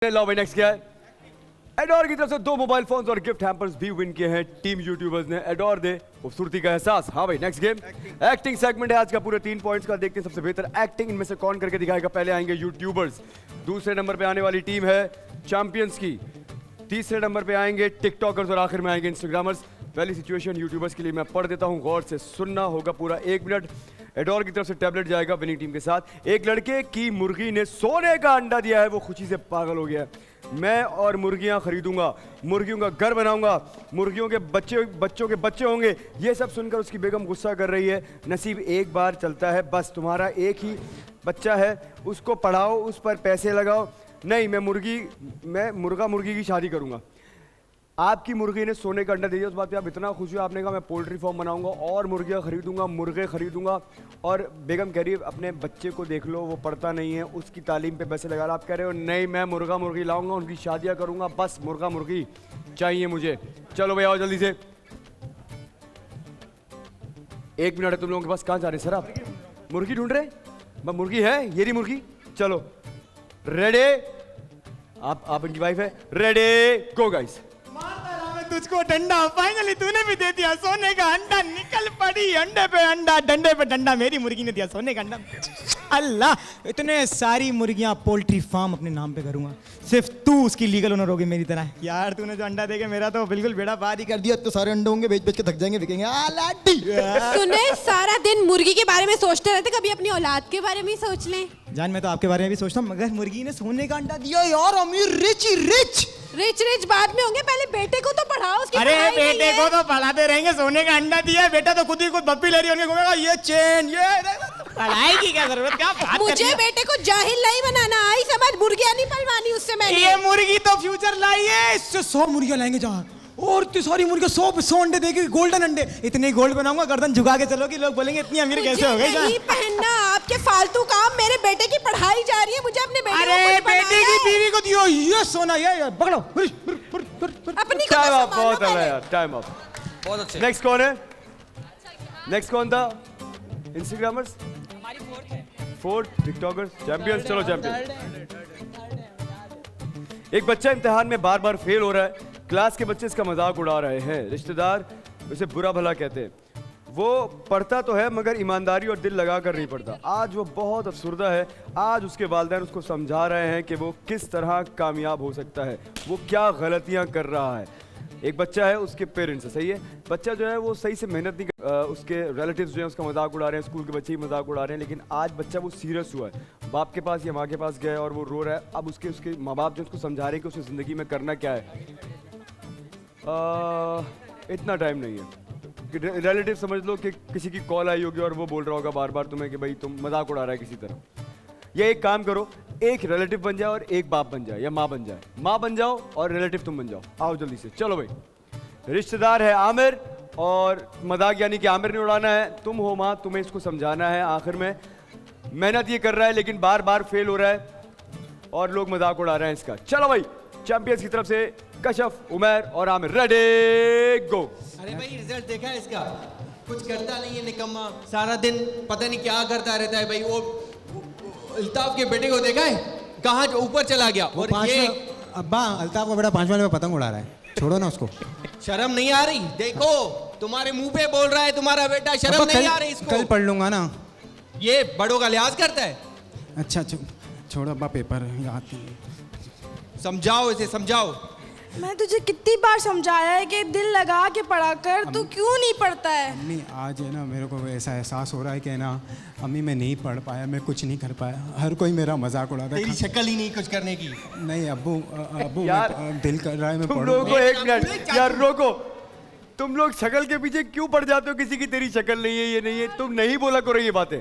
लो भाई नेक्स्ट क्या है? एडोर की तरफ से 2 मोबाइल फोन्स और गिफ्ट हैम्पर्स भी विन किए हैं टीम यूट्यूबर्स ने। एडोर दे खूबसूरती का एहसास। हाँ भाई नेक्स्ट गेम एक्टिंग सेगमेंट है आज का, पूरे 3 पॉइंट्स का। देखते हैं सबसे बेहतर एक्टिंग इनमें से कौन करके दिखाएगा। पहले आएंगे यूट्यूबर्स, दूसरे नंबर पे आने वाली टीम है चैंपियंस की, तीसरे नंबर पे आएंगे टिकटॉकर्स और आखिर में आएंगे इंस्टाग्रामर्स। पहली सिचुएशन यूट्यूबर्स के लिए मैं पढ़ देता हूँ, गौर से सुनना होगा पूरा 1 मिनट। एडोर की तरफ से टैबलेट जाएगा विनिंग टीम के साथ। एक लड़के की मुर्गी ने सोने का अंडा दिया है, वो खुशी से पागल हो गया है। मैं और मुर्गियां खरीदूंगा, मुर्गियों का घर बनाऊंगा, मुर्गियों के बच्चों के बच्चे होंगे। ये सब सुनकर उसकी बेगम गुस्सा कर रही है। नसीब एक बार चलता है, बस तुम्हारा एक ही बच्चा है, उसको पढ़ाओ, उस पर पैसे लगाओ। नहीं, मैं मुर्गा मुर्गी की शादी करूंगा। आपकी मुर्गी ने सोने का अंडा दे दिया, उस बात पे आप इतना खुश हुए, आपने कहा मैं पोल्ट्री फार्म बनाऊंगा और मुर्गियां खरीदूंगा, मुर्गे खरीदूंगा। और बेगम कह रही है अपने बच्चे को देख लो, वो पढ़ता नहीं है, उसकी तालीम पे पैसे लगा रहा। आप कह रहे हो नहीं, मैं मुर्गा मुर्गी लाऊंगा, उनकी शादियां करूंगा, बस मुर्गा मुर्गी चाहिए मुझे। चलो भैया आओ जल्दी से, 1 मिनट है तुम लोगों के पास। कहाँ जा रहे सर आप? मुर्गी ढूंढ रहे? मुर्गी है, ये रही मुर्गी। चलो रेडी, आप इनकी वाइफ है। Ready go guys. तुझको डंडा, फाइनली तूने भी दे दिया सोने का अंडा। निकल पड़ी, अंडे पे अंडा, डंडे पे डंडा। मेरी मुर्गी ने दिया सोने का अंडा। अल्लाह, इतने सारी मुर्गियां पोल्ट्री फार्म अपने नाम पे करूंगा, सिर्फ तू उसकी लीगल ओनर होगी मेरी तरह। यार तूने जो अंडा देके मेरा तो बिल्कुल बेड़ा पार ही कर दिया। तो सारे अंडे होंगे, बेच बेच के थक जाएंगे, बिकेंगे। तूने सारा दिन मुर्गी के बारे में सोचते रहते, कभी अपनी औलाद के बारे में ही सोच ले। जान, मैं तो आपके बारे में भी सोचता हूँ, मगर मुर्गी ने सोने का अंडा दिया यार। अमीर, रिच रिच रिच बाद में होंगे, पहले बेटे को तो पढ़ाओ, उसकी अरे पढ़ाई नहीं बेटे है। को तो पढ़ाते रहेंगे। सोने का अंडा दिया है, बेटा तो खुद ही खुद बप्पी ले रही होंगे, घूमेगा ये चेन, ये पढ़ाई की क्या जरूरत? क्या बात मुझे बेटे को जाहिल नहीं बनाना, आई समझ? मुर्गियां नहीं पलवानी उससे मैंने। ये मुर्गी तो फ्यूचर लाई है, इससे 100 मुर्गियां लाएंगे जहाँ, और इतनी सारी मुर्गियां 100 अंडे देगी, गोल्डन अंडे। इतने गोल्ड बनाऊंगा, गर्दन झुका के चलोगी, लोग बोलेंगे इतनी अमीर कैसे हो गई। नहीं पहनना आपके फालतू काम, मेरे बेटे की पढ़ाई जा रही है, मुझे अपने बेटे अरे बेटे की बीवी को दियो ये सोना, ये पकड़ो। अपनी टाइम अप, बहुत है यार, टाइम अप। बहुत अच्छे। नेक्स्ट कौन है? नेक्स्ट कौन था? इंस्टाग्रामर्स, हमारी 4th है। 4th TikTokers, champions. चलो चैंपियन। एक बच्चा इम्तिहान में बार बार फेल हो रहा है, क्लास के बच्चे इसका मजाक उड़ा रहे हैं, रिश्तेदार उसे बुरा भला कहते हैं। वो पढ़ता तो है मगर ईमानदारी और दिल लगा कर नहीं पढ़ता। आज वो बहुत अफसुर्दा है। आज उसके वालिदैन उसको समझा रहे हैं कि वो किस तरह कामयाब हो सकता है, वो क्या गलतियां कर रहा है। एक बच्चा है, उसके पेरेंट्स है, सही है। बच्चा जो है वो सही से मेहनत नहीं कर, उसके रिलेटिव्स जो है उसका मजाक उड़ा रहे हैं, स्कूल के बच्चे ही मजाक उड़ा रहे हैं। लेकिन आज बच्चा वो सीरियस हुआ है, बाप के पास या माँ के पास गया है और वो रो रहा है। अब उसके माँ बाप जो उसको समझा रहे हैं कि उसे ज़िंदगी में करना क्या है। इतना टाइम नहीं है। रिलेटिव समझ लो कि किसी की कॉल आई होगी और वो बोल रहा होगा बार बार तुम्हें कि भाई तुम मजाक उड़ा रहा है किसी तरह। या एक काम करो, एक रिलेटिव बन जाओ और एक बाप बन जाए, या माँ बन जाए। माँ बन जाओ और रिलेटिव तुम बन जाओ। आओ जल्दी से, चलो भाई। रिश्तेदार है आमिर, और मजाक यानी कि आमिर ने उड़ाना है। तुम हो माँ, तुम्हें इसको समझाना है। आखिर में मेहनत ये कर रहा है लेकिन बार बार फेल हो रहा है और लोग मजाक उड़ा रहे हैं इसका। चलो भाई, चैंपियंस की तरफ से कशफ, उमर और आमिर। रेडी गो। अरे भाई रिजल्ट देखा है इसका? कुछ करता नहीं है निकम्मा, सारा दिन पता नहीं क्या करता रहता है भाई। वो अल्ताफ के बेटे को देखा है, कहाँ ऊपर चला गया। और ये अब्बा, अल्ताफ का बेटा 5 वाले में पतंग उड़ा रहा है, छोड़ो ना उसको। शर्म नहीं आ रही? देखो तुम्हारे मुंह पे बोल रहा है तुम्हारा बेटा, शर्म नहीं आ रही इसको? कल पढ़ लूंगा ना। ये बड़ों का लिहाज करता है। अच्छा छोड़ो अब्बा, पेपर याद नहीं। समझाओ इसे, समझाओ। मैं तुझे कितनी बार समझाया है कि दिल लगा के पढ़ा कर, तू क्यों नहीं पढ़ता है? अम्मी आज है ना, मेरे को ऐसा एहसास हो रहा है कि ना अम्मी मैं नहीं पढ़ पाया, मैं कुछ नहीं कर पाया। हर कोई मेरा मजाक उड़ाता है। तेरी शक्ल ही नहीं कुछ करने की। नहीं अब्बू यार, दिल कर रहा है मैं तुम पढ़ूं। लोगों को 1 मिनट यार रोको। तुम लोग शक्ल के पीछे क्यों पड़ जाते हो? किसी की तेरी शक्ल नहीं है, ये नहीं है। तुम नहीं बोला करो ये बातें।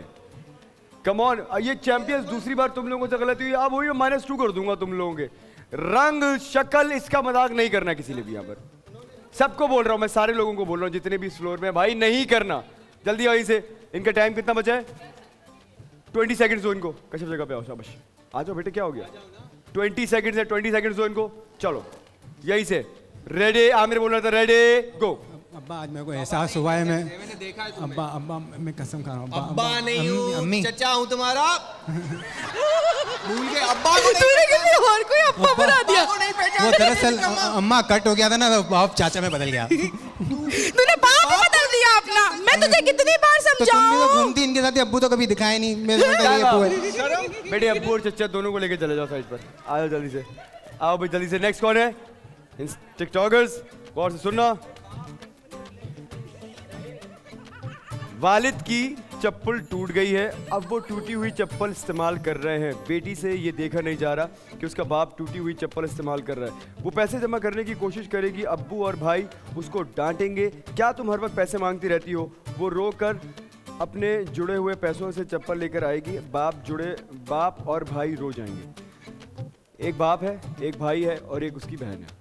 कम ऑन, ये चैंपियंस दूसरी बार तुम लोगों से गलती हुई, अब वही -2 कर दूंगा तुम लोगों के। रंग शक्ल इसका मजाक नहीं करना किसी ने भी। यहाँ पर सबको बोल रहा हूँ मैं, सारे लोगों को बोल रहा हूँ जितने भी इस फ्लोर में, भाई नहीं करना। जल्दी वहीं से। इनका टाइम कितना बचा है? 20 सेकंड्स दो इनको। कशफ जगह पे आओ, शाबाश। आ जाओ बेटे, क्या हो गया? 20 सेकंड्स है, 20 सेकंड्स दो इनको। चलो यहीं से। रेडी, आमिर बोल रहा था, रेडी गो। अब्बा आज मेरे को एहसास हुआ है मैं मैंने देखा है अब्बा अब्बा मैं कसम खा रहा हूँ अब्बा नहीं हूँ अम्मी चचा हूँ तुम्हारा भूल गए अब्बा को नहीं तूने किसी और को ही अब्बा बना दिया। को नहीं पहचाना वो दरअसल अम्मा कट हो गया था ना तो बाप चाचा में बदल गया तूने बाप बदल दिया अपना। मैं तुझे कितनी बार तो तुम भी तो समझाऊं। घूमती इनके साथ, अब्बू तो कभी दिखाए नहीं मेरे को ये अब्बू है। बेटे अब्बू और चचा दोनों को लेके चले जाओ साइड पर। आओ जल्दी से, आओ भाई जल्दी से। नेक्स्ट कौन है इन टिकटॉकर्स? गौर से सुनना। वालिद की चप्पल टूट गई है, अब वो टूटी हुई चप्पल इस्तेमाल कर रहे हैं। बेटी से ये देखा नहीं जा रहा कि उसका बाप टूटी हुई चप्पल इस्तेमाल कर रहा है। वो पैसे जमा करने की कोशिश करेगी, अब्बू और भाई उसको डांटेंगे। क्या तुम हर वक्त पैसे मांगती रहती हो? वो रो कर अपने जुड़े हुए पैसों से चप्पल लेकर आएगी। बाप और भाई रो जाएंगे। एक बाप है, एक भाई है और एक उसकी बहन है।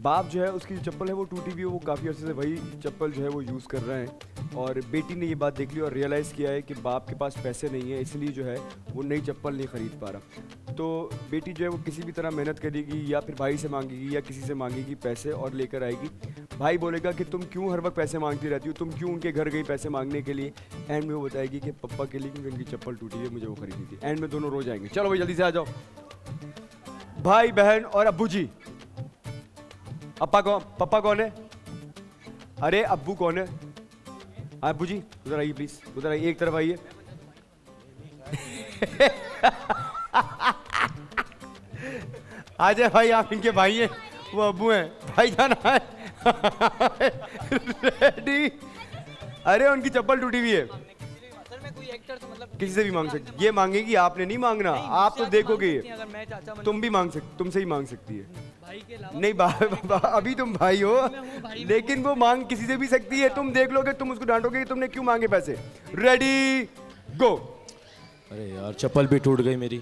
बाप जो है उसकी जो चप्पल है वो टूटी हुई है, वो काफ़ी अर्से से वही चप्पल जो है वो यूज़ कर रहे हैं। और बेटी ने ये बात देख ली और रियलाइज़ किया है कि बाप के पास पैसे नहीं है, इसलिए जो है वो नई चप्पल नहीं ख़रीद पा रहा। तो बेटी जो है वो किसी भी तरह मेहनत करेगी या फिर भाई से मांगेगी या किसी से मांगेगी पैसे और लेकर आएगी। भाई बोलेगा कि तुम क्यों हर वक्त पैसे मांगती रहती हो, तुम क्यों उनके घर गई पैसे मांगने के लिए। एंड में वो बताएगी कि पप्पा के लिए, क्योंकि उनकी चप्पल टूटी है, मुझे वो खरीदनी थी। एंड में दोनों रो जाएंगे। चलो भाई जल्दी से आ जाओ। भाई बहन और अब्बू जी। पप्पा कौन है? अरे अब्बू कौन है? अब्बू जी उधर आइए प्लीज, उधर आइए, एक तरफ आइए। आ जाए भाई, आप इनके भाई हैं, वो अब्बू हैं। भाई जान है रेडी? अरे उनकी चप्पल टूटी हुई है। किसी से भी मांग सकती, ये मांगेगी, आपने नहीं मांगना। आप तो देखोगे, तुम भी मांग सकते, तुमसे ही मांग सकती है। नहीं अभी तुम भाई हो, लेकिन वो मांग किसी से भी सकती है। तुम देख लोगे, तुम उसको डांटोगे कि तुमने क्यों मांगे पैसे। रेडी गो। अरे यार चप्पल भी टूट गई मेरी।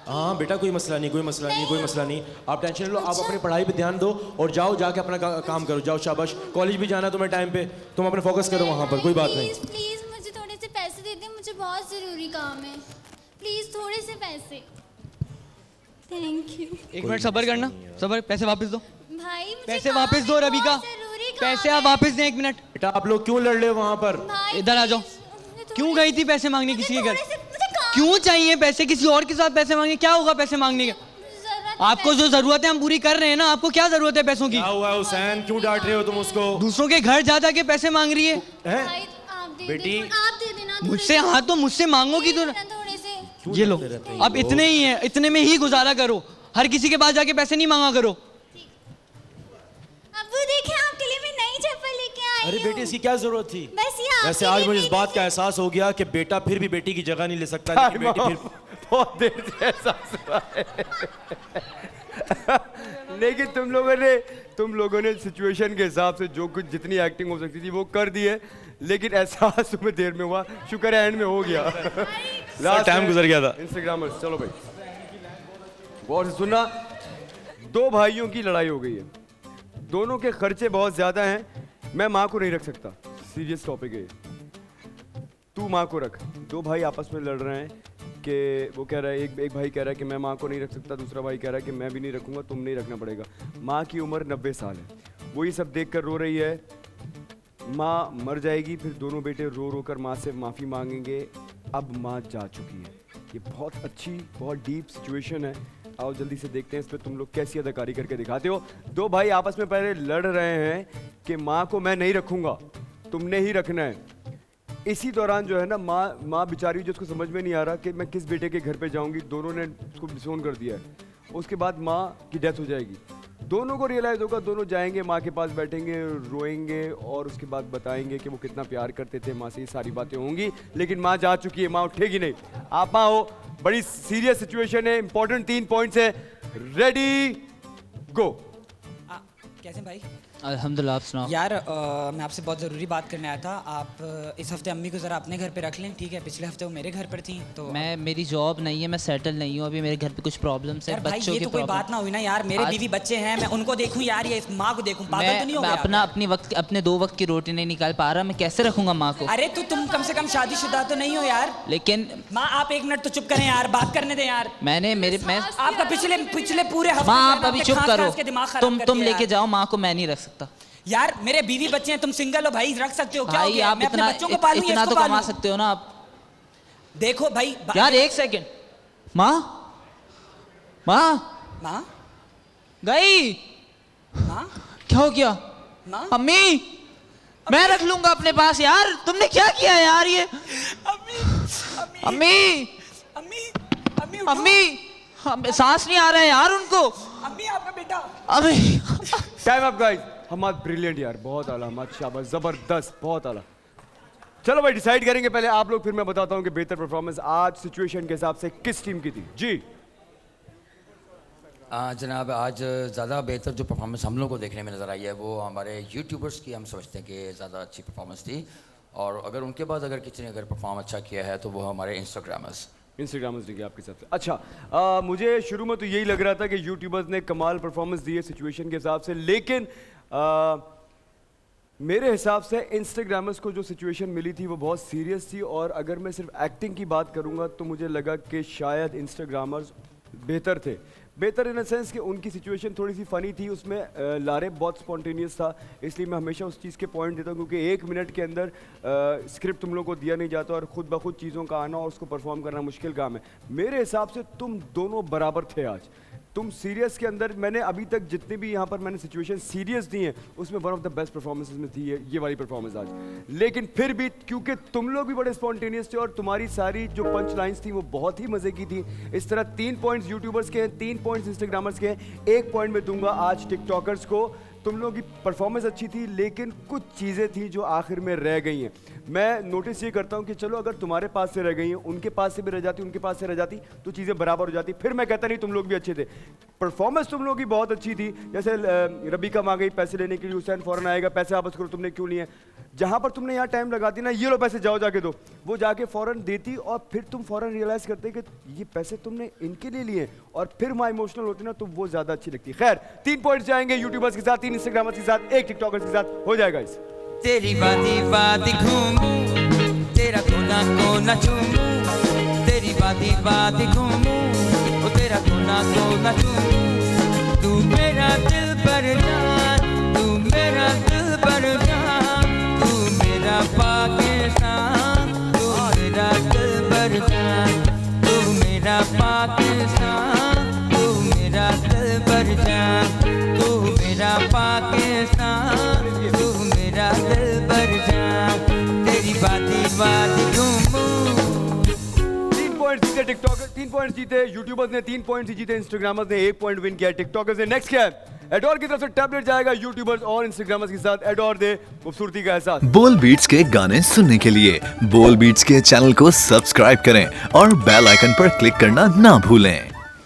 हाँ बेटा कोई मसला नहीं, कोई मसला नहीं, कोई मसला नहीं, आप टेंशन लो। आप अपनी पढ़ाई पे ध्यान दो और जाओ, जाके अपना काम करो। जाओ शाबाश, कॉलेज भी जाना तुम्हें टाइम पे, तुम अपने फोकस करो वहाँ पर, कोई बात नहीं। प्लीज मुझे थोड़े से पैसे दे दे, मुझे बहुत जरूरी काम है। प्लीज थोड़े से पैसे। Thank you. एक मिनट सब्र करना, सब्र। पैसे वापस दो भाई मुझे पैसे काम वापस है, दो रवि का। बहुत जरूरी काम पैसे आप है। वापस दें। एक मिनट बेटा आप लोग क्यों लड़ रहे हो वहाँ पर? भाई, इधर आ जाओ। मुझे थोड़े- क्यों गई थी पैसे मांगने किसी के घर? मुझे काम- क्यों चाहिए पैसे? किसी और के साथ पैसे मांगने क्या होगा पैसे मांगने का? मुझे जरूरत है आपको जो जरूरत है हम पूरी कर रहे हैं ना। आपको क्या जरूरत है पैसों की? क्या हुआ है हुसैन, क्यों डांट रहे हो तुम उसको? दूसरों के घर जा के पैसे मांग रही है। हैं? भाई, आप दे बेटी। दे, आप दे देना थोड़े मुझसे? से। हाँ तो मुझसे मांगोगी तो। दे देना थोड़े से। ये लो, अब इतने ही है, इतने में ही गुजारा करो। हर किसी के पास जाके पैसे नहीं मांगा करो। अब्बू देखें, आपके लिए मैं नई चप्पल लेके आई अरे हूँ। बेटी इसकी क्या जरूरत थी? बस ये आपके वैसे आज लिए मुझे इस मेरी बात का एहसास हो गया कि बेटा फिर भी बेटी की जगह नहीं ले सकता, लेकिन बेटी फिर बहुत देर से एहसास हुआ है। लेकिन तुम लोगों ने सिचुएशन के हिसाब से जो कुछ जितनी एक्टिंग हो सकती थी वो कर दी है, लेकिन एहसास तुम्हें देर में हुआ। शुक्र है एंड में हो गया। लास्ट टाइम गुजर गया था। इंस्टाग्रामर्स चलो भाई गौर से सुनना। दो भाइयों की लड़ाई हो गई है, दोनों के खर्चे बहुत ज्यादा हैं। मैं माँ को नहीं रख सकता, सीरियस टॉपिक है। तू माँ को रख। दो भाई आपस में लड़ रहे हैं कि वो कह रहा है, एक भाई कह रहा है कि मैं माँ को नहीं रख सकता, दूसरा भाई कह रहा है कि मैं भी नहीं रखूंगा, तुम नहीं रखना पड़ेगा। माँ की उम्र 90 साल है, वो ये सब देख कर रो रही है। माँ मर जाएगी, फिर दोनों बेटे रो रो कर माँ से माफ़ी मांगेंगे। अब माँ जा चुकी है। ये बहुत अच्छी, बहुत डीप सिचुएशन है। आओ जल्दी से देखते हैं इस पर तुम लोग कैसी अदाकारी करके दिखाते हो। दो भाई आपस में पहले लड़ रहे हैं कि माँ को मैं नहीं रखूंगा, तुमने ही रखना है। इसी दौरान जो है ना, माँ बेचारी जिसको समझ में नहीं आ रहा कि मैं किस बेटे के घर पे जाऊंगी। दोनों ने उसको डिसोन कर दिया है। उसके बाद माँ की डेथ हो जाएगी। दोनों को रियलाइज होगा, दोनों जाएंगे माँ के पास, बैठेंगे, रोएंगे और उसके बाद बताएंगे कि वो कितना प्यार करते थे माँ से। ये सारी बातें होंगी, लेकिन माँ जा चुकी है, माँ उठेगी नहीं। आप माँ हो, बड़ी सीरियस सिचुएशन है, इंपॉर्टेंट 3 पॉइंट्स है। रेडी गो। कैसे भाई? अल्हम्दुलिल्लाह, आप सुनाओ। यार मैं आपसे बहुत ज़रूरी बात करने आया था। आप इस हफ्ते अम्मी को ज़रा अपने घर पे रख लें, ठीक है? पिछले हफ्ते वो मेरे घर पर थी तो मेरी जॉब नहीं है, मैं सेटल नहीं हूँ अभी, मेरे घर पे कुछ प्रॉब्लम्स है, यार भाई बच्चों ये की तो कोई बात ना हुई ना यार। मेरे बीवी बच्चे हैं, मैं उनको देखूं यार या इस माँ को देखूं? पागल तो नहीं हो गया? अपने 2 वक्त की रोटी नहीं निकाल पा रहा, मैं कैसे रखूंगा माँ को? अरे तो तुम कम से कम शादीशुदा तो नहीं हो यार? लेकिन माँ आप 1 मिनट तो चुप करें यार, बात करने दें यार। आपका पिछले पूरे हफ्ते माँ आप अभी चुप करो, तुम दिमाग लेके जाओ माँ को, मैं नहीं रख सकता। यार मेरे बीवी बच्चे हैं, तुम सिंगल हो भाई, रख सकते हो क्या हो भाई गया? आप मैं अपने इतना बच्चों को पालूं या इतना इसको तो कमा पालूं? सकते हो ना आप। देखो भाई यार एक सेकंड, माँ माँ माँ गई, माँ क्या हो गया? माँ अम्मी मैं रख लूंगा अपने पास। यार तुमने क्या किया यार ये? अम्मी अम्मी अम्मी अम्मी उठो। अम्मी सांस नहीं आ रहा है यार उनको। अम्मी आपका बेटा। अभी time up guys. Hamad brilliant यार, बहुत आला हमाद, शाबाश, जबरदस्त, बहुत आला। चलो भाई डिसाइड करेंगे पहले आप लोग, फिर मैं बताता हूं कि बेहतर परफॉर्मेंस आज सिचुएशन के हिसाब से किस टीम की थी। जी जनाब, आज ज़्यादा बेहतर जो परफॉर्मेंस हम लोग को देखने में नज़र आई है वो हमारे यूट्यूबर्स की, हम समझते हैं कि ज़्यादा अच्छी परफॉर्मेंस थी। और अगर उनके बाद अगर किसी ने अगर परफॉर्म अच्छा किया है तो वो हमारे इंस्टाग्रामर्स ने किया आपके हिसाब से। अच्छा मुझे शुरू में तो यही लग रहा था कि यूट्यूबर्स ने कमाल परफॉर्मेंस दी है सिचुएशन के हिसाब से, लेकिन मेरे हिसाब से इंस्टाग्रामर्स को जो सिचुएशन मिली थी वो बहुत सीरियस थी। और अगर मैं सिर्फ एक्टिंग की बात करूंगा तो मुझे लगा कि शायद इंस्टाग्रामर्स बेहतर थे। बेहतर इन द सेंस कि उनकी सिचुएशन थोड़ी सी फ़नी थी, उसमें लारे बहुत स्पॉन्टेनियस था, इसलिए मैं हमेशा उस चीज़ के पॉइंट देता हूँ, क्योंकि 1 मिनट के अंदर स्क्रिप्ट तुम लोग को दिया नहीं जाता और ख़ुद ब खुद चीज़ों का आना और उसको परफॉर्म करना मुश्किल काम है। मेरे हिसाब से तुम दोनों बराबर थे आज। तुम सीरियस के अंदर, मैंने अभी तक जितनी भी यहाँ पर मैंने सिचुएशन सीरियस दी हैं उसमें one of the best performances में थी ये वाली परफॉर्मेंस आज। लेकिन फिर भी क्योंकि तुम लोग भी बड़े स्पॉन्टेनियस थे और तुम्हारी सारी जो पंच लाइन्स थी वो बहुत ही मज़े की थी। इस तरह 3 पॉइंट्स यूट्यूबर्स के हैं, 3 पॉइंट्स इंस्टाग्रामर्स के हैं, 1 पॉइंट मैं दूंगा आज टिकटॉकर्स को। तुम लोगों की परफॉर्मेंस अच्छी थी लेकिन कुछ चीज़ें थी जो आखिर में रह गई हैं। मैं नोटिस ये करता हूँ कि चलो अगर तुम्हारे पास से रह गई हैं, उनके पास से भी रह जाती, उनके पास से रह जाती तो चीज़ें बराबर हो जाती। फिर मैं कहता नहीं तुम लोग भी अच्छे थे, परफॉर्मेंस तुम लोगों की बहुत अच्छी थी। जैसे रबीका मांग गई पैसे लेने के लिए, हुसैन फ़ौरन आएगा पैसे वापस करो, तुमने क्यों लिए? जहाँ पर तुमने यहाँ टाइम लगाती ना, ये लो पैसे जाओ जाके दो, वो जाके फ़ौरन देती और फिर तुम फ़ौरन रियलाइज़ करते कि ये पैसे तुमने इनके लिए लिए और फिर वहाँ इमोशनल होती ना, तो वो ज़्यादा अच्छी लगती। खैर 3 पॉइंट्स जाएंगे यूट्यूबर्स के साथ, 3 इंस्टाग्रामर्स के साथ, 1 टिकटॉकर्स के साथ, हो जाएगा इस। तेरी वादी वादी घूमूं, तेरा कोना कोना चूमूं, तेरी वादी वादी घूमूं, ओ तेरा कोना कोना चूमूं। तू मेरा दिल पर जान, तू मेरा दिल पर जान, तू मेरा पाकिस्तान, तू मेरा दिल पर जान, तू मेरा पाकिस्तान, तू मेरा दिल पर जान, तू मेरा पाकिस्तान, तू मेरा दिल पर जान, तेरी बाती बाती घूमूं। 3 पॉइंट्स जीते टिकटॉकर, 3 पॉइंट्स जीते यूट्यूबर्स ने, 3 पॉइंट्स जीते इंस्टाग्रामर्स ने, 1 पॉइंट विन किया टिकटॉकर्स ने। नेक्स्ट क्या है? एडोर की तरफ से टैबलेट जाएगा यूट्यूबर्स और इंस्टाग्रामर्स के साथ। एडोर दे खूबसूरती का एहसास। बोल बीट्स के गाने सुनने के लिए बोल बीट्स के चैनल को सब्सक्राइब करें और बेल आइकन पर क्लिक करना ना भूलें।